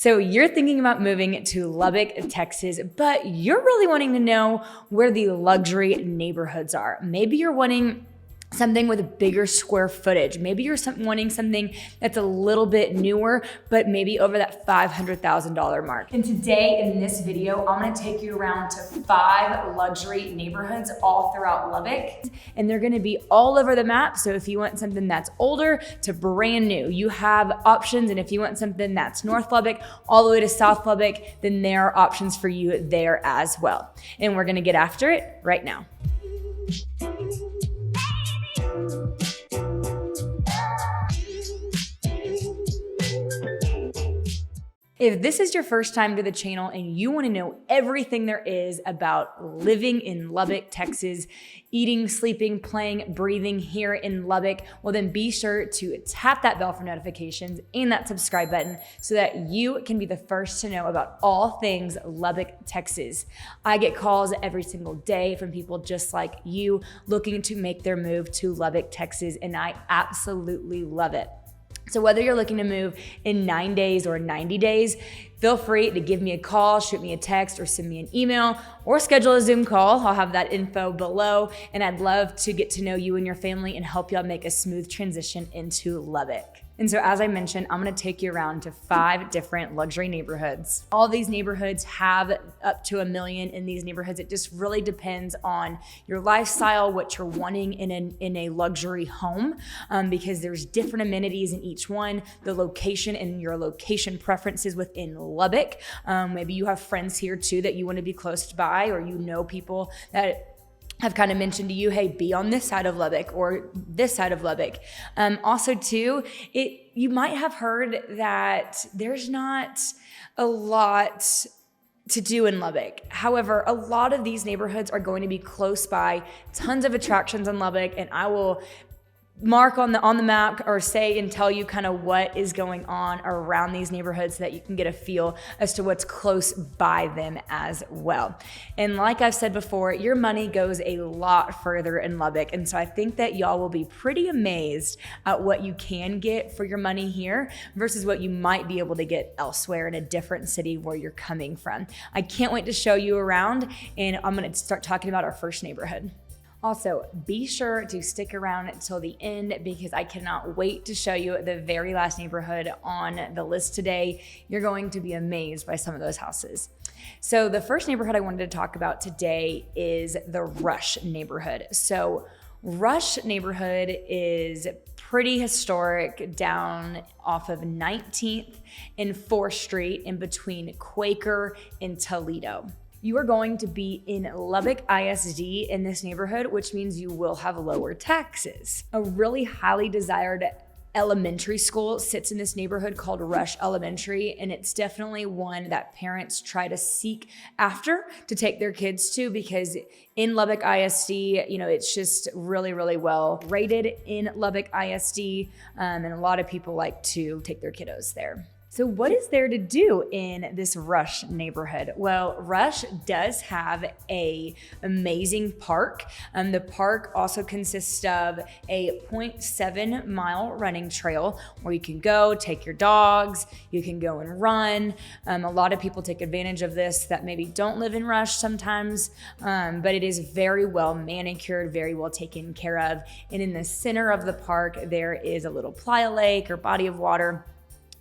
So you're thinking about moving to Lubbock, Texas, but you're really wanting to know where the luxury neighborhoods are. Maybe you're wanting something with a bigger square footage. Maybe you're wanting something that's a little bit newer, but maybe over that $500,000 mark. And today in this video, I'm gonna take you around to 5 luxury neighborhoods all throughout Lubbock. And they're gonna be all over the map. So if you want something that's older to brand new, you have options. And if you want something that's North Lubbock all the way to South Lubbock, then there are options for you there as well. And we're gonna get after it right now. If this is your first time to the channel and you want to know everything there is about living in Lubbock, Texas, eating, sleeping, playing, breathing here in Lubbock, well then be sure to tap that bell for notifications and that subscribe button so that you can be the first to know about all things Lubbock, Texas. I get calls every single day from people just like you looking to make their move to Lubbock, Texas, and I absolutely love it. So whether you're looking to move in 9 days or 90 days, feel free to give me a call, shoot me a text, or send me an email, or schedule a Zoom call. I'll have that info below, and I'd love to get to know you and your family and help y'all make a smooth transition into Lubbock. And so as I mentioned, I'm gonna take you around to 5 different luxury neighborhoods. All these neighborhoods have up to $1 million in these neighborhoods. It just really depends on your lifestyle, what you're wanting in a luxury home, because there's different amenities in each one, the location and your location preferences within Lubbock. Maybe you have friends here too that you wanna be close by, or you know people that have kind of mentioned to you, hey, be on this side of Lubbock or this side of Lubbock. Also too, you might have heard that there's not a lot to do in Lubbock. However, a lot of these neighborhoods are going to be close by, tons of attractions in Lubbock, and I will mark on the map or say and tell you kind of what is going on around these neighborhoods so that you can get a feel as to what's close by them as well. And like I've said before, your money goes a lot further in Lubbock. And so I think that y'all will be pretty amazed at what you can get for your money here versus what you might be able to get elsewhere in a different city where you're coming from. I can't wait to show you around, and I'm gonna start talking about our first neighborhood. Also, be sure to stick around until the end because I cannot wait to show you the very last neighborhood on the list today. You're going to be amazed by some of those houses. So the first neighborhood I wanted to talk about today is the Rush neighborhood. So Rush neighborhood is pretty historic down off of 19th and 4th Street in between Quaker and Toledo. You are going to be in Lubbock ISD in this neighborhood, which means you will have lower taxes. A really highly desired elementary school sits in this neighborhood called Rush Elementary, and it's definitely one that parents try to seek after to take their kids to because in Lubbock ISD, it's just really, really well rated in Lubbock ISD, and a lot of people like to take their kiddos there. So what is there to do in this Rush neighborhood? Well, Rush does have an amazing park. The park also consists of a 0.7 mile running trail where you can go take your dogs, you can go and run. A lot of people take advantage of this that maybe don't live in Rush sometimes, but it is very well manicured, very well taken care of. And in the center of the park, there is a little playa lake or body of water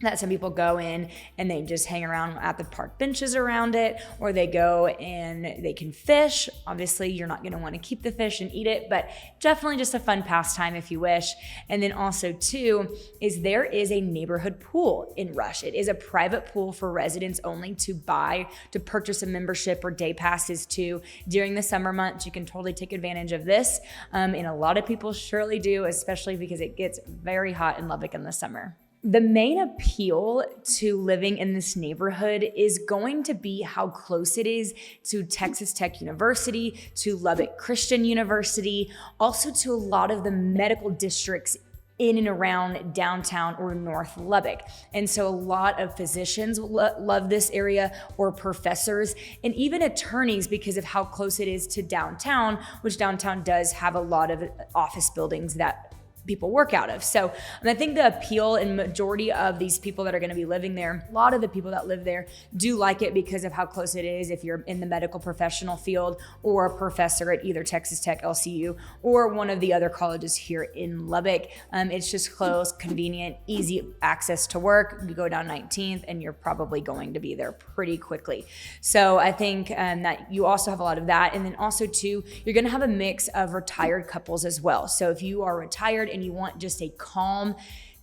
that some people go in and they just hang around at the park benches around it, or they go and they can fish. Obviously, you're not gonna wanna keep the fish and eat it, but definitely just a fun pastime if you wish. And then also too, there is a neighborhood pool in Rush. It is a private pool for residents only to purchase a membership or day passes to during the summer months. You can totally take advantage of this. And a lot of people surely do, especially because it gets very hot in Lubbock in the summer. The main appeal to living in this neighborhood is going to be how close it is to Texas Tech University, to Lubbock Christian University, also to a lot of the medical districts in and around downtown or North Lubbock. And so a lot of physicians love this area, or professors, and even attorneys because of how close it is to downtown, which downtown does have a lot of office buildings that people work out of. So I think the appeal and majority of these people that are going to be living there, a lot of the people that live there do like it because of how close it is if you're in the medical professional field or a professor at either Texas Tech, LCU, or one of the other colleges here in Lubbock. It's just close, convenient, easy access to work. You go down 19th and you're probably going to be there pretty quickly. So I think that you also have a lot of that. And then also too, you're going to have a mix of retired couples as well. So if you are retired and you want just a calm,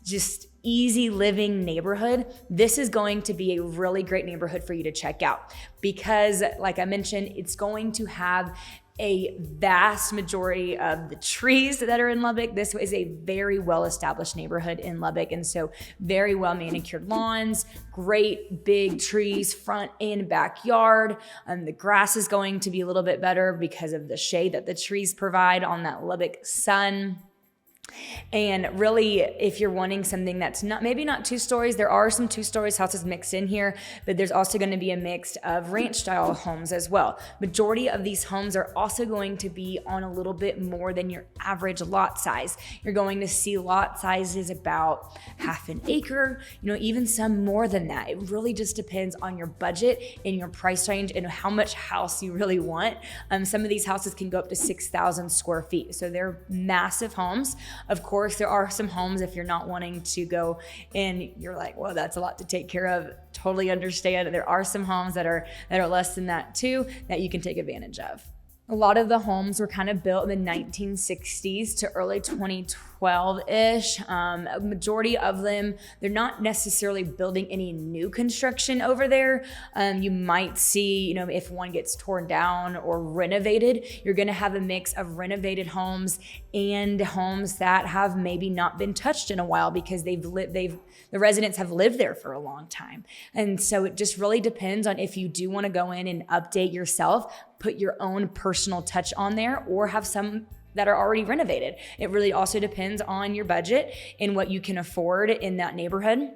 just easy living neighborhood, this is going to be a really great neighborhood for you to check out because, like I mentioned, it's going to have a vast majority of the trees that are in Lubbock. This is a very well-established neighborhood in Lubbock, and so very well manicured lawns, great big trees, front and backyard. The grass is going to be a little bit better because of the shade that the trees provide on that Lubbock sun. And really, if you're wanting something that's maybe not 2 stories, there are some 2 stories houses mixed in here, but there's also going to be a mix of ranch style homes as well. Majority of these homes are also going to be on a little bit more than your average lot size. You're going to see lot sizes about half an acre, even some more than that. It really just depends on your budget and your price range and how much house you really want. Some of these houses can go up to 6,000 square feet. So they're massive homes. Of course, there are some homes if you're not wanting to go and you're like, well, that's a lot to take care of. Totally understand. There are some homes that are less than that too, that you can take advantage of. A lot of the homes were kind of built in the 1960s to early 2012-ish. A majority of them, they're not necessarily building any new construction over there. You might see, if one gets torn down or renovated, you're going to have a mix of renovated homes and homes that have maybe not been touched in a while because the residents have lived there for a long time. And so it just really depends on if you do want to go in and update yourself, put your own personal touch on there, or have some that are already renovated. It really also depends on your budget and what you can afford in that neighborhood.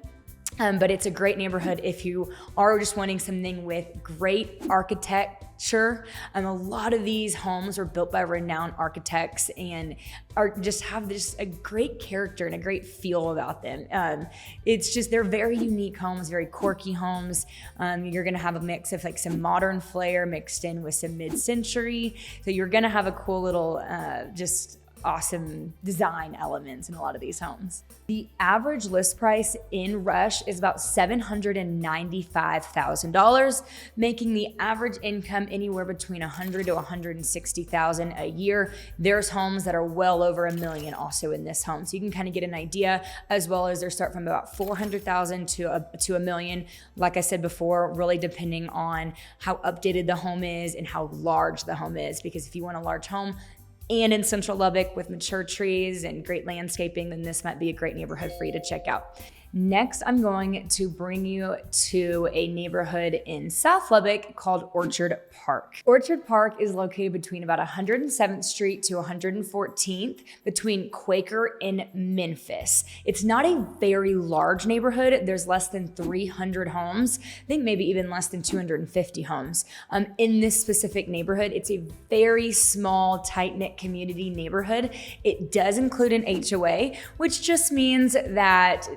But it's a great neighborhood if you are just wanting something with great architecture. A lot of these homes are built by renowned architects and have this a great character and a great feel about them. They're very unique homes, very quirky homes. You're gonna have a mix of like some modern flair mixed in with some mid-century. So you're gonna have a cool little awesome design elements in a lot of these homes. The average list price in Rush is about $795,000, making the average income anywhere between $100,000 to $160,000 a year. There's homes that are well over $1 million also in this home. So you can kind of get an idea, as well as they start from about $400,000 to $1 million. Like I said before, really depending on how updated the home is and how large the home is, because if you want a large home and in central Lubbock with mature trees and great landscaping, then this might be a great neighborhood for you to check out. Next, I'm going to bring you to a neighborhood in South Lubbock called Orchard Park. Orchard Park is located between about 107th Street to 114th, between Quaker and Memphis. It's not a very large neighborhood. There's less than 300 homes. I think maybe even less than 250 homes. In this specific neighborhood, it's a very small, tight-knit community neighborhood. It does include an HOA, which just means that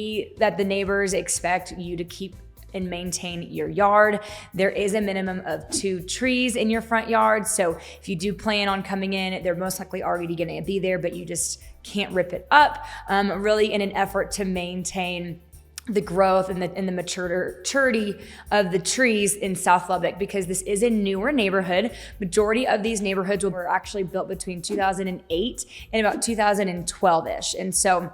the neighbors expect you to keep and maintain your yard. There is a minimum of 2 trees in your front yard. So if you do plan on coming in, they're most likely already going to be there, but you just can't rip it up, really in an effort to maintain the growth and the maturity of the trees in South Lubbock, because this is a newer neighborhood. Majority of these neighborhoods were actually built between 2008 and about 2012-ish. And so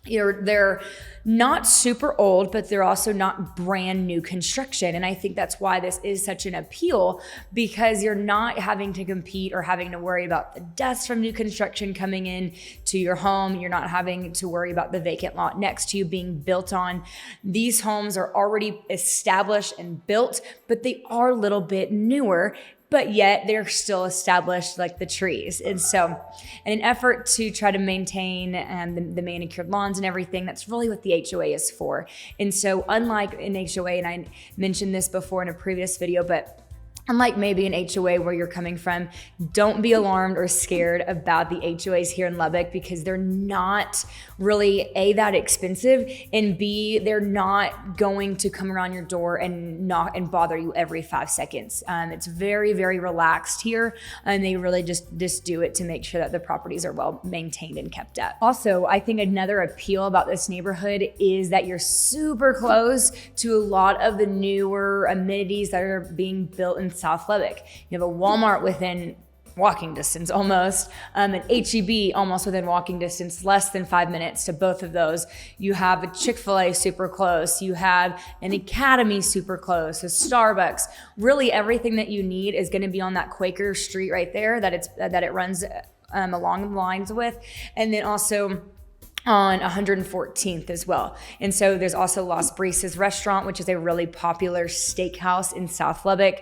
they're not super old, but they're also not brand new construction. And I think that's why this is such an appeal, because you're not having to compete or having to worry about the dust from new construction coming in to your home. You're not having to worry about the vacant lot next to you being built on. These homes are already established and built, but they are a little bit newer, but yet they're still established like the trees. And so in an effort to try to maintain the manicured lawns and everything, that's really what the HOA is for. And so unlike an HOA, and I mentioned this before in a previous video, but unlike maybe an HOA where you're coming from, don't be alarmed or scared about the HOAs here in Lubbock, because they're not really A, that expensive, and B, they're not going to come around your door and knock and bother you every 5 seconds. It's very, very relaxed here, and they really just do it to make sure that the properties are well maintained and kept up. Also, I think another appeal about this neighborhood is that you're super close to a lot of the newer amenities that are being built in South Lubbock. You have a Walmart within walking distance almost, an HEB almost within walking distance, less than 5 minutes to both of those. You have a Chick-fil-A super close. You have an Academy super close, a Starbucks. Really everything that you need is going to be on that Quaker Street right there that it runs along the lines with. And then also on 114th as well. And so there's also Las Brisas restaurant, which is a really popular steakhouse in South Lubbock.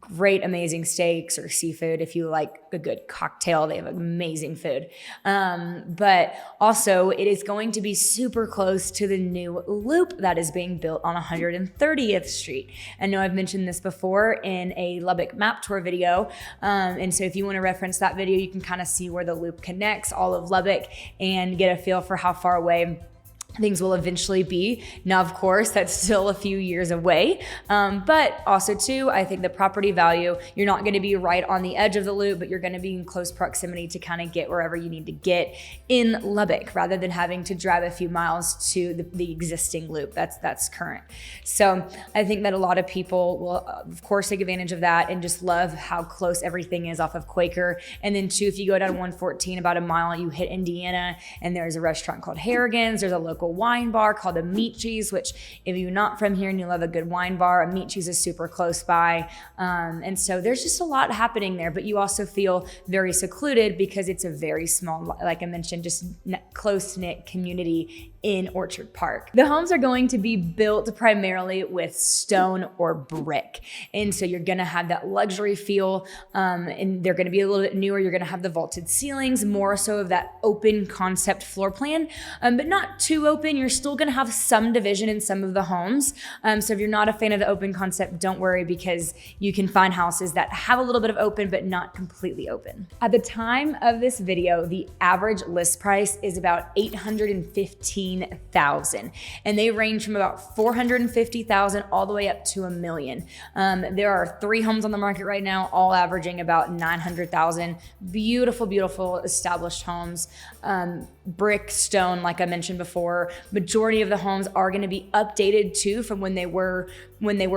Great, amazing steaks or seafood. If you like a good cocktail, they have amazing food. But also it is going to be super close to the new loop that is being built on 130th Street. I know I've mentioned this before in a Lubbock map tour video. And so if you want to reference that video, you can kind of see where the loop connects all of Lubbock and get a feel for how far away things will eventually be. Now, of course, that's still a few years away. But also too, I think the property value, you're not gonna be right on the edge of the loop, but you're gonna be in close proximity to kind of get wherever you need to get in Lubbock, rather than having to drive a few miles to the existing loop that's current. So I think that a lot of people will, of course, take advantage of that and just love how close everything is off of Quaker. And then too, if you go down 114 about a mile, you hit Indiana, and there's a restaurant called Harrigan's. There's a local wine bar called Amicis, which if you're not from here and you love a good wine bar, Amicis is super close by. And so there's just a lot happening there, but you also feel very secluded because it's a very small, like I mentioned, just close-knit community in Orchard Park. The homes are going to be built primarily with stone or brick. And so you're gonna have that luxury feel, and they're gonna be a little bit newer. You're gonna have the vaulted ceilings, more so of that open concept floor plan, but not too open. You're still gonna have some division in some of the homes. So if you're not a fan of the open concept, don't worry, because you can find houses that have a little bit of open, but not completely open. At the time of this video, the average list price is about $815,000, and they range from about $450,000 all the way up to $1 million. There are 3 homes on the market right now, all averaging about $900,000. Beautiful, beautiful established homes. Brick, stone, like I mentioned before. Majority of the homes are going to be updated too from when they were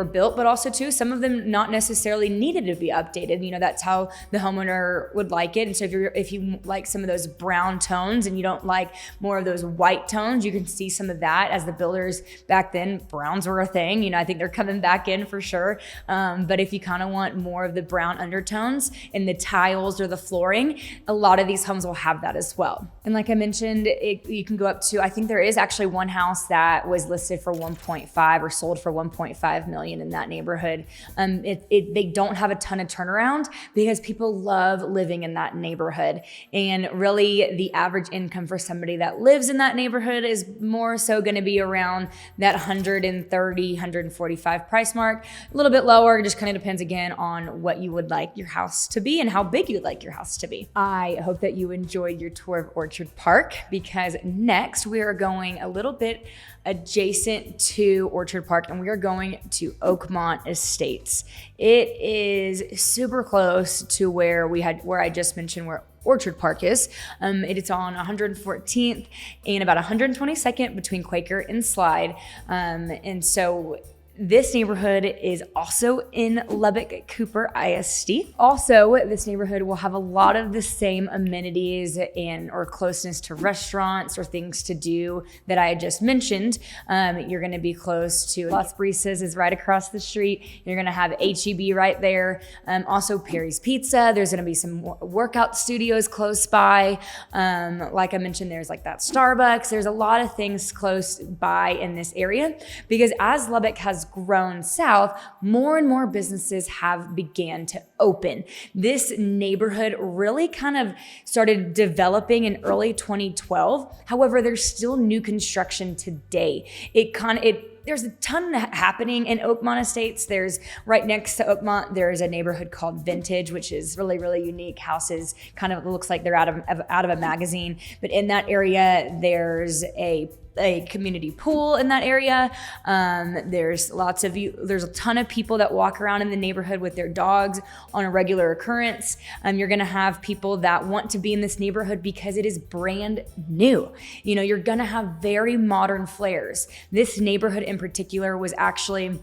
built, but also too, some of them not necessarily needed to be updated. You know, that's how the homeowner would like it. And so if you like some of those brown tones and you don't like more of those white tones, you can see some of that. As the builders back then, browns were a thing. You know, I think they're coming back in for sure. But if you kind of want more of the brown undertones in the tiles or the flooring, a lot of these homes will have that as well. And like I mentioned, you can go up to, I think there is actually one house that was listed for 1.5 or sold for 1.5 million in that neighborhood. They don't have a ton of turnaround because people love living in that neighborhood. And really the average income for somebody that lives in that neighborhood is more so going to be around that 130, 145 price mark. A little bit lower, it just kind of depends again on what you would like your house to be and how big you'd like your house to be. I hope that you enjoyed your tour of Orchard Park, because next we are going a little bit adjacent to Orchard Park, and we are going to Oakmont Estates. It is super close to where I just mentioned where Orchard Park is. It is on 114th and about 122nd between Quaker and Slide. And so this neighborhood is also in Lubbock Cooper ISD. Also, this neighborhood will have a lot of the same amenities or closeness to restaurants or things to do that I had just mentioned. You're gonna be close to Las Brisas is right across the street. You're gonna have HEB right there. Also Perry's Pizza. There's gonna be some workout studios close by. Like I mentioned, there's like that Starbucks. There's a lot of things close by in this area, because as Lubbock has grown south, more and more businesses have began to open. This neighborhood really kind of started developing in early 2012. However, there's still new construction today. It there's a ton happening in Oakmont Estates. There's right next to Oakmont, there's a neighborhood called Vintage, which is really, really unique. Houses kind of looks like they're out of a magazine. But in that area, there's a community pool in that area. There's a ton of people that walk around in the neighborhood with their dogs on a regular occurrence. You're gonna have people that want to be in this neighborhood because it is brand new. You know, you're gonna have very modern flares. This neighborhood in particular was actually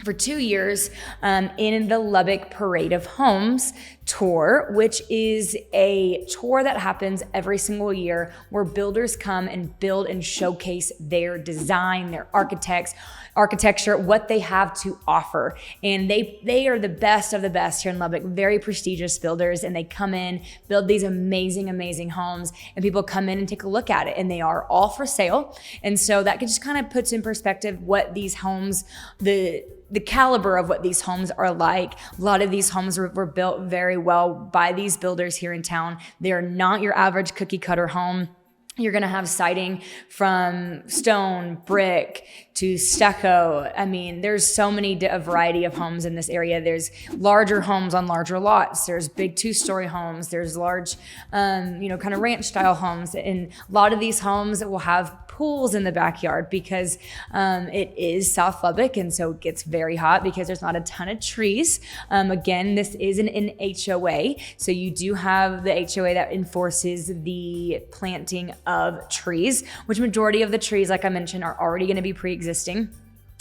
for 2 years in the Lubbock Parade of Homes tour, which is a tour that happens every single year where builders come and build and showcase their design, their architecture, what they have to offer. And they are the best of the best here in Lubbock, very prestigious builders, and they come in, build these amazing, amazing homes, and people come in and take a look at it, and they are all for sale. And so that just kind of puts in perspective what these homes, the caliber of what these homes are like. A lot of these homes were built very well by these builders here in town. They are not your average cookie cutter home. You're gonna have siding from stone, brick to stucco. I mean, there's so many a variety of homes in this area. There's larger homes on larger lots. There's big 2-story homes. There's large, kind of ranch style homes. And a lot of these homes will have pools in the backyard because it is South Lubbock, and so it gets very hot because there's not a ton of trees. Again, this is an HOA, so you do have the HOA that enforces the planting of trees, which majority of the trees, like I mentioned, are already going to be pre-existing.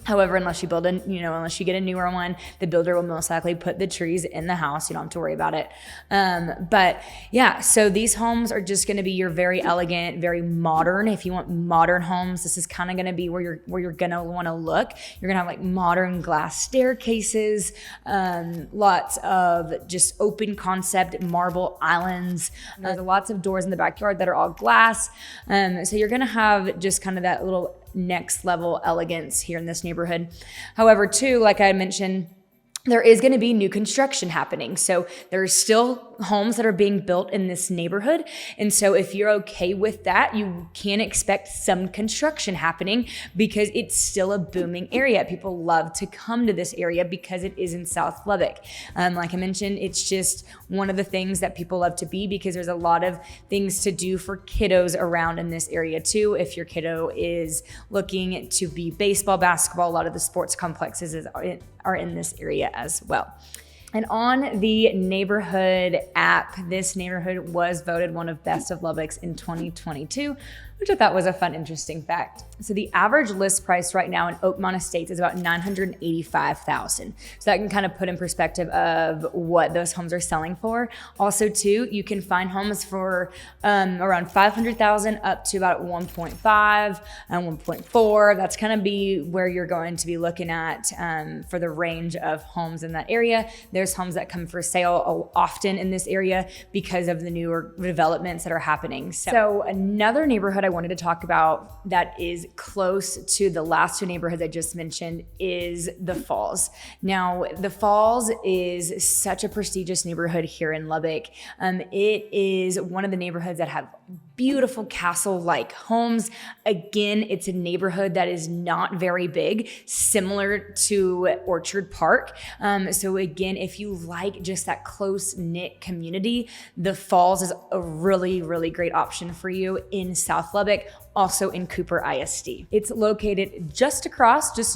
However, unless you get a newer one, the builder will most likely put the trees in the house. You don't have to worry about it. But yeah, so these homes are just going to be your very elegant, very modern. If you want modern homes, this is kind of going to be where you're going to want to look. You're going to have like modern glass staircases, lots of just open concept marble islands. There's lots of doors in the backyard that are all glass. So you're going to have just kind of that little next level elegance here in this neighborhood. However, too, like I mentioned, there is going to be new construction happening. So there's still homes that are being built in this neighborhood. And so if you're okay with that, you can expect some construction happening because it's still a booming area. People love to come to this area because it is in South Lubbock. Like I mentioned, it's just one of the things that people love to be because there's a lot of things to do for kiddos around in this area too. If your kiddo is looking to be baseball, basketball, a lot of the sports complexes are in this area as well. And on the neighborhood app, this neighborhood was voted one of best of Lubbock's in 2022, which I thought was a fun, interesting fact. So the average list price right now in Oakmont Estates is about $985,000. So that can kind of put in perspective of what those homes are selling for. Also, too, you can find homes for around $500,000 up to about 1.5 and 1.4. That's kind of be where you're going to be looking at for the range of homes in that area. There's homes that come for sale often in this area because of the newer developments that are happening. So another neighborhood I wanted to talk about that is close to the last two neighborhoods I just mentioned is the Falls. Now, the Falls is such a prestigious neighborhood here in Lubbock. It is one of the neighborhoods that have beautiful castle-like homes. Again, it's a neighborhood that is not very big, similar to Orchard Park. So again, if you like just that close-knit community, the Falls is a really, really great option for you in South Lubbock, also in Cooper ISD. It's located just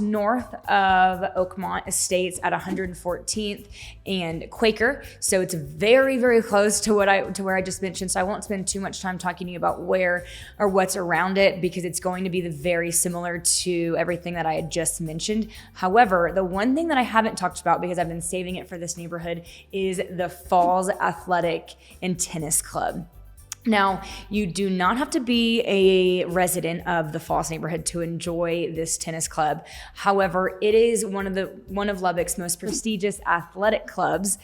north of Oakmont Estates at 114th and Quaker. So it's very, very close to where I just mentioned. So I won't spend too much time talking to you about where or what's around it because it's going to be very similar to everything that I had just mentioned. However, the one thing that I haven't talked about because I've been saving it for this neighborhood is the Falls Athletic and Tennis Club. Now, you do not have to be a resident of the Falls neighborhood to enjoy this tennis club. However, it is one of Lubbock's most prestigious athletic clubs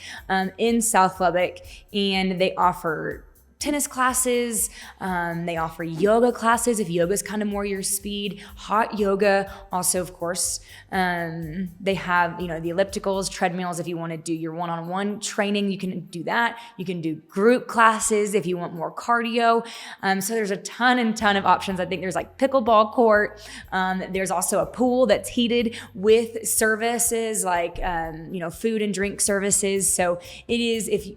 in South Lubbock, and they offer tennis classes. They offer yoga classes if yoga is kind of more your speed. Hot yoga. Also, of course, they have, the ellipticals, treadmills. If you want to do your one-on-one training, you can do that. You can do group classes if you want more cardio. So there's a ton of options. I think there's like pickleball court. There's also a pool that's heated with services like, food and drink services. So it is, if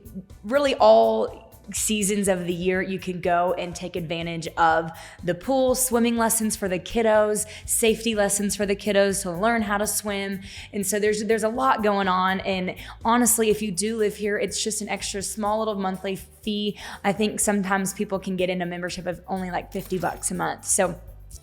really all seasons of the year, you can go and take advantage of the pool, swimming lessons for the kiddos, safety lessons for the kiddos to learn how to swim. And so there's a lot going on. And honestly, if you do live here, it's just an extra small little monthly fee. I think sometimes people can get into membership of only like $50 a month. So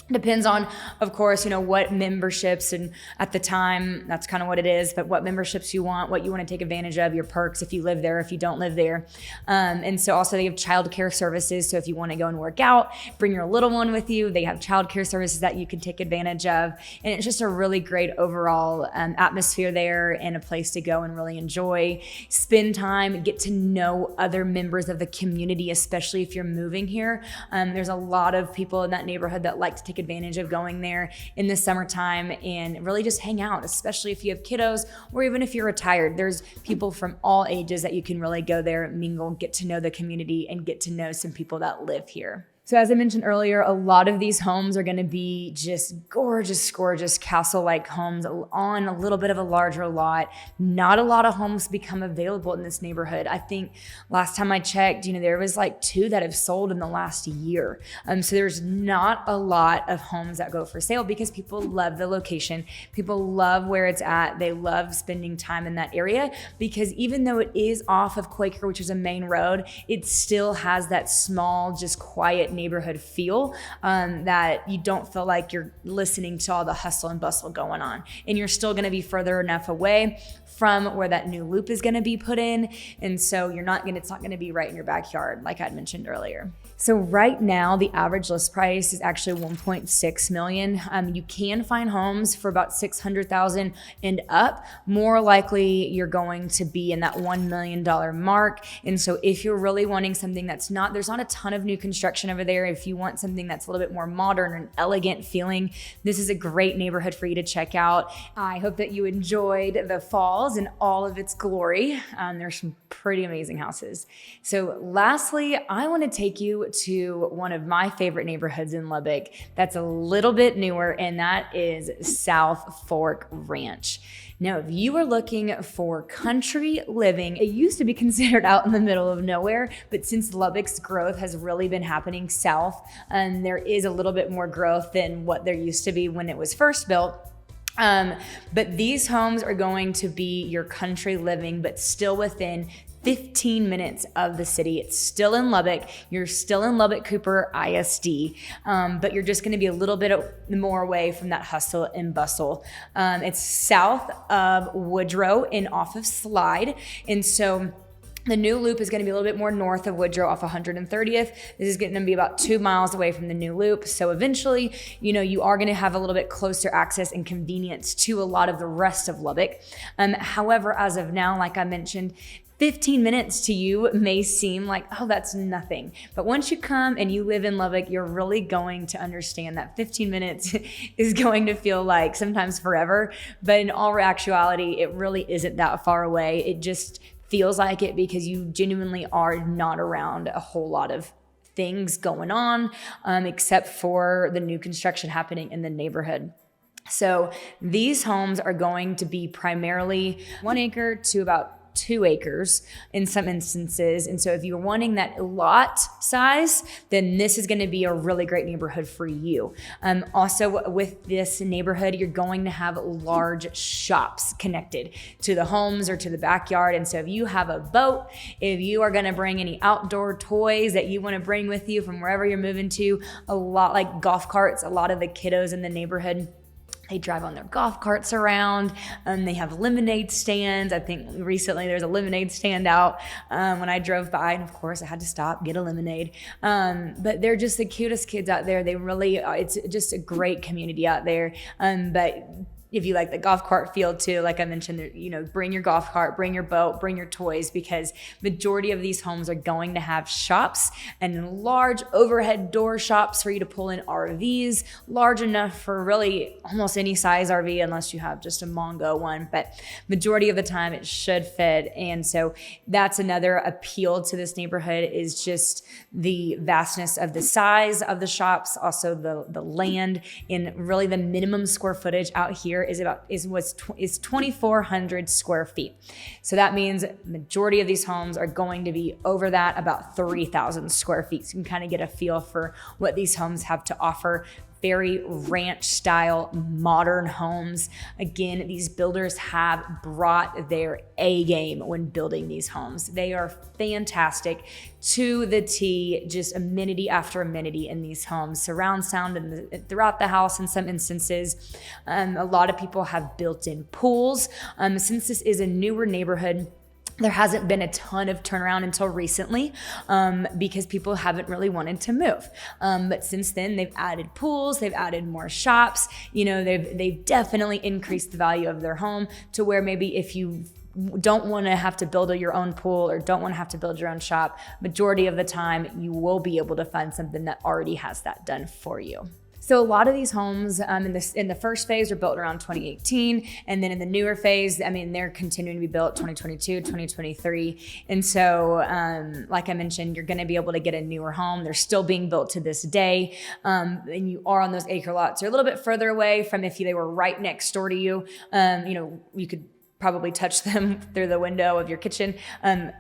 depends on, of course, what memberships, and at the time, that's kind of what it is, but what memberships you want, what you want to take advantage of, your perks if you live there, if you don't live there. And so also they have childcare services. So if you want to go and work out, bring your little one with you, they have childcare services that you can take advantage of. And it's just a really great overall atmosphere there, and a place to go and really enjoy, spend time, get to know other members of the community, especially if you're moving here. There's a lot of people in that neighborhood that like to take advantage of going there in the summertime and really just hang out, especially if you have kiddos or even if you're retired. There's people from all ages that you can really go there, mingle, get to know the community, and get to know some people that live here. So as I mentioned earlier, a lot of these homes are going to be just gorgeous, gorgeous castle-like homes on a little bit of a larger lot. Not a lot of homes become available in this neighborhood. I think last time I checked, there was like 2 that have sold in the last year. So there's not a lot of homes that go for sale because people love the location. People love where it's at. They love spending time in that area because even though it is off of Quaker, which is a main road, it still has that small, just quiet neighborhood feel that you don't feel like you're listening to all the hustle and bustle going on. And you're still going to be further enough away from where that new loop is going to be put in. And so it's not going to be right in your backyard, like I'd mentioned earlier. So right now, the average list price is actually $1.6 million. You can find homes for about $600,000 and up. More likely, you're going to be in that $1 million mark. And so if you're really wanting something there's not a ton of new construction over there. If you want something that's a little bit more modern and elegant feeling, this is a great neighborhood for you to check out. I hope that you enjoyed the Falls in all of its glory. There's some pretty amazing houses. So lastly, I want to take you to one of my favorite neighborhoods in Lubbock that's a little bit newer, and that is South Fork Ranch. Now, if you are looking for country living, it used to be considered out in the middle of nowhere, but since Lubbock's growth has really been happening south, there is a little bit more growth than what there used to be when it was first built. But these homes are going to be your country living, but still within 15 minutes of the city. It's still in Lubbock. You're still in Lubbock Cooper ISD, but you're just going to be a little bit more away from that hustle and bustle. It's south of Woodrow and off of Slide. And so the new loop is going to be a little bit more north of Woodrow off 130th. This is going to be about 2 miles away from the new loop. So eventually, you are going to have a little bit closer access and convenience to a lot of the rest of Lubbock. However, as of now, like I mentioned, 15 minutes to you may seem like, oh, that's nothing. But once you come and you live in Lubbock, you're really going to understand that 15 minutes is going to feel like sometimes forever. But in all actuality, it really isn't that far away. It just feels like it because you genuinely are not around a whole lot of things going on, except for the new construction happening in the neighborhood. So these homes are going to be primarily 1 acre to about 2 acres in some instances. And so if you're wanting that lot size, then this is going to be a really great neighborhood for you. Also with this neighborhood, you're going to have large shops connected to the homes or to the backyard. And so if you have a boat, if you are going to bring any outdoor toys that you want to bring with you from wherever you're moving to, a lot like golf carts, a lot of the kiddos in the neighborhood, they drive on their golf carts around. They have lemonade stands. I think recently there was a lemonade stand out when I drove by, and of course I had to stop, get a lemonade. But they're just the cutest kids out there. They really, it's just a great community out there. But if you like the golf cart feel too, like I mentioned, bring your golf cart, bring your boat, bring your toys, because majority of these homes are going to have shops and large overhead door shops for you to pull in RVs, large enough for really almost any size RV, unless you have just a Mongo one, but majority of the time it should fit. And so that's another appeal to this neighborhood, is just the vastness of the size of the shops, also the land, and really the minimum square footage out here is 2,400 square feet. So that means majority of these homes are going to be over that, about 3,000 square feet. So you can kind of get a feel for what these homes have to offer. Very ranch style, modern homes. Again, these builders have brought their A game when building these homes. They are fantastic to the T, just amenity after amenity in these homes. Surround sound throughout the house in some instances. A lot of people have built-in pools. Since this is a newer neighborhood, there hasn't been a ton of turnaround until recently, because people haven't really wanted to move. But since then, they've added pools, they've added more shops. They've definitely increased the value of their home to where maybe if you don't want to have to build your own pool or don't want to have to build your own shop, majority of the time you will be able to find something that already has that done for you. So a lot of these homes in the first phase are built around 2018. And then in the newer phase, they're continuing to be built 2022, 2023. And so, like I mentioned, you're going to be able to get a newer home. They're still being built to this day. And you are on those acre lots. You're a little bit further away from if they were right next door to you. You could probably touch them through the window of your kitchen.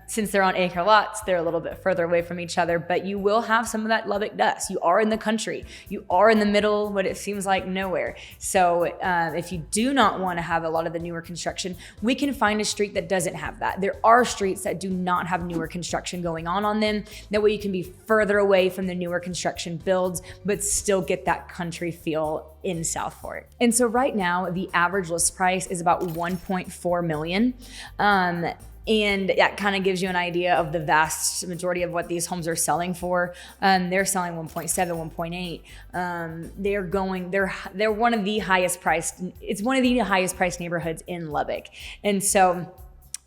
Since they're on acre lots, they're a little bit further away from each other, but you will have some of that Lubbock dust. You are in the country. You are in the middle, what it seems like nowhere. So if you do not want to have a lot of the newer construction, we can find a street that doesn't have that. There are streets that do not have newer construction going on them. That way you can be further away from the newer construction builds, but still get that country feel in South Fork. And so right now, the average list price is about $1.4 million. And that kind of gives you an idea of the vast majority of what these homes are selling for. They're selling 1.7, 1.8. They're one of the highest priced. It's one of the highest priced neighborhoods in Lubbock. And so,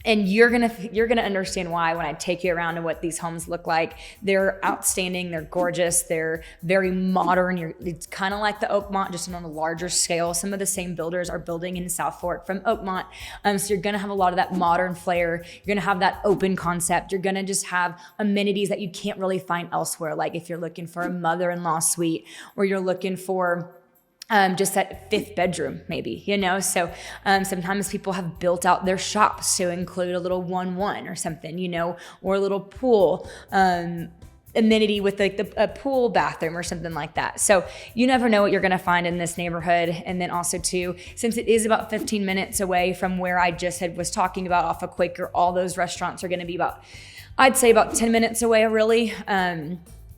and you're gonna understand why when I take you around to what these homes look like. They're outstanding. They're gorgeous. They're very modern. It's kind of like the Oakmont, just on a larger scale. Some of the same builders are building in South Fork from Oakmont. So you're gonna have a lot of that modern flair. You're gonna have that open concept. You're gonna just have amenities that you can't really find elsewhere. Like if you're looking for a mother-in-law suite, or you're looking for just that fifth bedroom, maybe, So sometimes people have built out their shops to include a little 1-1 or something, or a little pool amenity with a pool bathroom or something like that. So you never know what you're going to find in this neighborhood. And then also too, since it is about 15 minutes away from where I just was talking about off of Quaker, all those restaurants are going to be I'd say about 10 minutes away, really.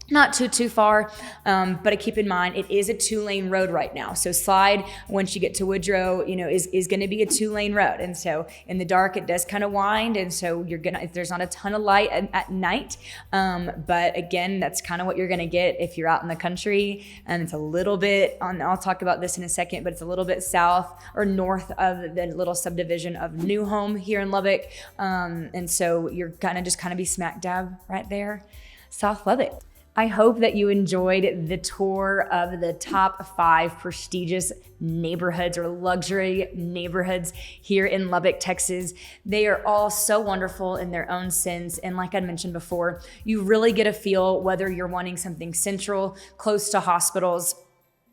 Not too far, but keep in mind, it is a 2-lane road right now. So Slide, once you get to Woodrow, is going to be a 2-lane road. And so in the dark, it does kind of wind. And so there's not a ton of light at night. But again, that's kind of what you're going to get if you're out in the country. And it's a little bit I'll talk about this in a second, but it's a little bit south or north of the little subdivision of New Home here in Lubbock. And so you're going to just kind of be smack dab right there, South Lubbock. I hope that you enjoyed the tour of the top 5 prestigious neighborhoods or luxury neighborhoods here in Lubbock, Texas. They are all so wonderful in their own sense. And like I mentioned before, you really get a feel whether you're wanting something central, close to hospitals,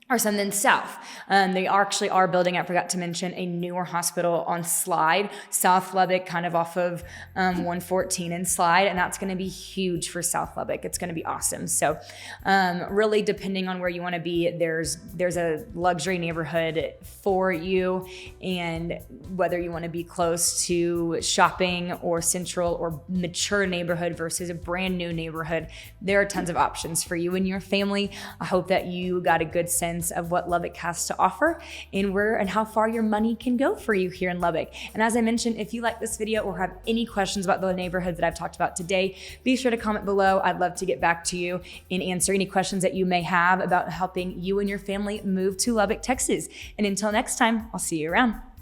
or something south. They actually are building, I forgot to mention, a newer hospital on Slide, South Lubbock, kind of off of 114 and Slide, and that's going to be huge for South Lubbock. It's going to be awesome. So really, depending on where you want to be, there's a luxury neighborhood for you, and whether you want to be close to shopping or central or mature neighborhood versus a brand new neighborhood, there are tons of options for you and your family. I hope that you got a good sense sense of what Lubbock has to offer and how far your money can go for you here in Lubbock. And as I mentioned, if you like this video or have any questions about the neighborhoods that I've talked about today, be sure to comment below. I'd love to get back to you and answer any questions that you may have about helping you and your family move to Lubbock, Texas. And until next time, I'll see you around.